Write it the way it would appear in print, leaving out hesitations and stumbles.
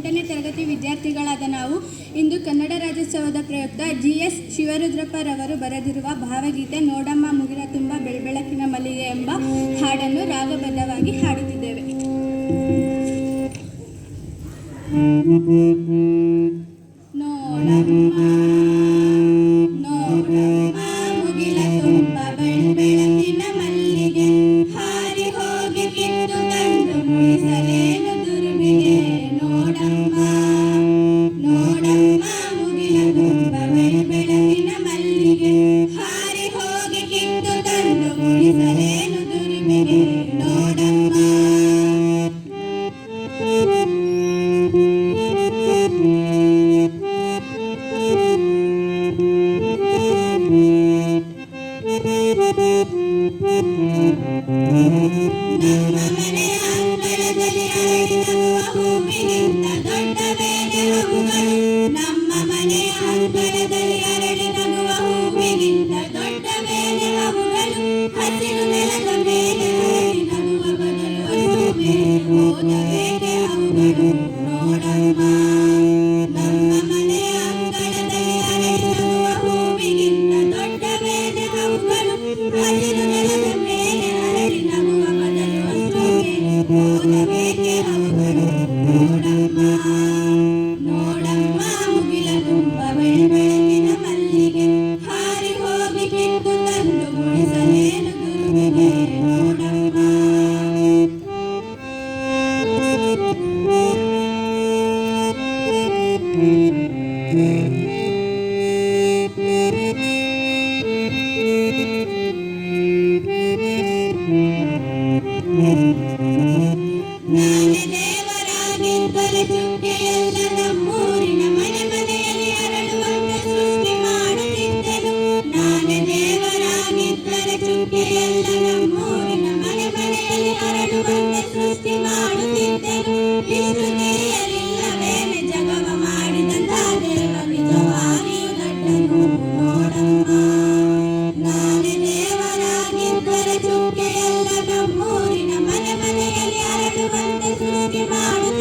8ನೇ ತರಗತಿ ವಿದ್ಯಾರ್ಥಿಗಳಾದ ನಾವು ಇಂದು ಕನ್ನಡ ರಾಜ್ಯೋತ್ಸವದ ಪ್ರಯುಕ್ತ GS ಶಿವರುದ್ರಪ್ಪರವರು ಬರೆದಿರುವ ಭಾವಗೀತೆ ನೋಡಮ್ಮ ಮುಗಿಲ ತುಂಬ ಬೆಳಬೆಳಕಿನ ಮಲ್ಲಿಗೆ ಎಂಬ ಹಾಡನ್ನು ರಾಗಬದ್ಧವಾಗಿ ಹಾಡುತ್ತಿದ್ದೇವೆ. ನೋಡಮ್ಮ ನೋಡಮ್ಮ ಮುಗಿಲ ತುಂಬ ಬೆಳಬೆಳಕಿನ ಮಲ್ಲಿಗೆ, ಹಾರಿ ಹೋಗಿ ಕಿತ್ತು ತಂದು ಮುಡಿಸಲೇನು ದುರ್ಬಿಗೆ. ನೋಡಮ್ಮ ನೋಡಮ್ಮ ಮುಗಿಲ ತುಂಬ ಬೆಳಬೆಳಕಿನ ಮಲ್ಲಿಗೆ, ಹಾರಿ ಹೋಗಿ ಕಿತ್ತು ತಂದು ಮುಡಿಸಲೇನು ದುರ್ಬಿಗೆ. ನೋಡಮ್ಮ ನಮ್ಮ ಮನೆಯ ಅಂಗಳದಲ್ಲಿ ಅರಳಿರುವ ಹೂವಿಗಿಂತ ದೊಡ್ಡವೇನೆ ಅವುಗಳು. ನಮ್ಮ ಮನೆಯ ಅಂಗಳದಲ್ಲಿ ಅರಳಿ ನಗುವ ಹೂವಿಗಿಂತ ದೊಡ್ಡವೇನೆ ಅವುಗಳು. ಹಸಿರು ನೆಲದ ಮೇಲೆ ಅರಳಿ ನಗುವ ಬದಲು ಅಷ್ಟು ಮೇಲೆ ಹೋದವೇನೆ ಅವುಗಳು. ನೋಡಮ್ಮ ನಮ್ಮ ಮನೆಯ ಅಂಗಳದಲ್ಲಿ ಅರಳಿ ನಗುವ ಹೂವಿಗಿಂತ ದೊಡ್ಡವೇನೆ ಅವುಗಳು. ಹಸಿರು ನೆಲದ ಮೇಲೆ ಅರಳಿ ನಗುವ ಬದಲು ಅಷ್ಟು ಮೇಲೆ ಹೋದವೇನೆ ಅವುಗಳು. ನೋಡಮ್ಮ ನೋಡಮ್ಮ ಮುಗಿಲ ತುಂಬ ಬೆಳಬೆಳಕಿನ ಮಲ್ಲಿಗೆ, ಹಾರಿ ಹೋಗಿ ಕಿತ್ತು ತಂದು ಮುಡಿಸಲೇನು ದುರ್ಬಿಗೆ. ನೋಡಮ್ಮ ನಾನೇ ದೇವರಾಗಿದ್ದರೆ ಚುಕ್ಕೆಯೆಲ್ಲ ನಮ್ಮೂರಿನ ಮನೆ ಮನೆಯಲ್ಲಿ ಅರಳುವಂತೆ ಸೃಷ್ಟಿ ಮಾಡುತ್ತಿದ್ದೆನು. ನಾನೇ ದೇವರಾಗಿದ್ದರೆ ಚುಕ್ಕೆಯೆಲ್ಲ ನಮ್ಮೂರಿನ ಮನೆ ಮನೆಯಲ್ಲಿ ಅರಳುವಂತೆ ಸೃಷ್ಟಿ ಮಾಡುತ್ತಿದ್ದೆನು. ಇಷ್ಟು ತಿಳಿಯಲಿಲ್ಲವೇನೆ ಜಗವ ಮಾಡಿದಂತ ದೇವ ನಿಜವಾಗಿಯೂ ದೊಡ್ಡನು. ನೋಡಮ್ಮ ನಾನೇ ದೇವರಾಗಿದ್ದರೆ ಚುಕ್ಕೆಯೆಲ್ಲ ನಮ್ಮೂರಿನ ಮನೆ ಮನೆಯಲ್ಲಿ ಅರಳುವಂತೆ ಸೃಷ್ಟಿ ಮಾಡು